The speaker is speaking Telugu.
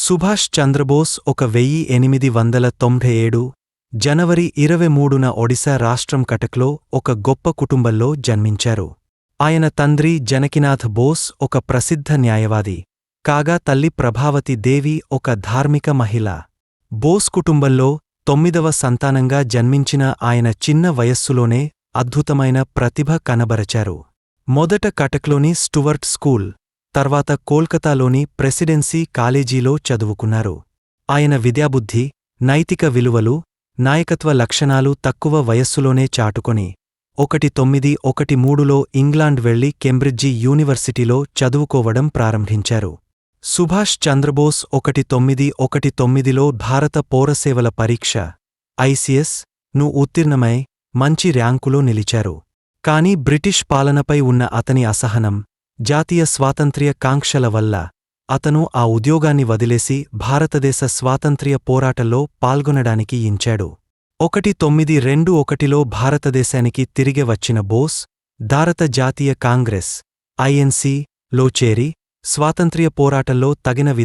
సుభాష్ చంద్రబోస్ 1897 జనవరి 23న ఒడిశా రాష్ట్రం కటక్లో ఒక గొప్ప కుటుంబంలో జన్మించారు. ఆయన తండ్రి జనకినాథ్ బోస్ ఒక ప్రసిద్ధ న్యాయవాది, కాగా తల్లి ప్రభావతి దేవి ఒక ధార్మిక మహిళ. బోస్ కుటుంబంలో 9వ సంతానంగా జన్మించిన ఆయన చిన్న వయస్సులోనే అద్భుతమైన ప్రతిభ కనబరచారు. మొదట కటక్లోని స్టువర్ట్ స్కూల్, తర్వాత కోల్కతాలోని ప్రెసిడెన్సీ కాలేజీలో చదువుకున్నారు. ఆయన విద్యాబుద్ధి, నైతిక విలువలు, నాయకత్వ లక్షణాలు తక్కువ వయస్సులోనే చాటుకొని 1913లో ఇంగ్లాండ్ వెళ్లి కేంబ్రిడ్జి యూనివర్సిటీలో చదువుకోవడం ప్రారంభించారు. సుభాష్ చంద్రబోస్ 1919లో భారత పౌరసేవల పరీక్ష ICS ను ఉత్తీర్ణమై మంచి ర్యాంకులో నిలిచారు. కాని బ్రిటిష్ పాలనపై ఉన్న అతని అసహనం, జాతీయ స్వాతంత్ర్య కాంక్షల వల్ల అతను ఆ ఉద్యోగాన్ని వదిలేసి భారతదేశ స్వాతంత్ర్య పోరాటంలో పాల్గొనడానికి ఇంచాడు. 1921లో భారతదేశానికి తిరిగి వచ్చిన బోస్ భారత జాతీయ కాంగ్రెస్ INC లో చేరి స్వాతంత్ర్య పోరాటంలో తగిన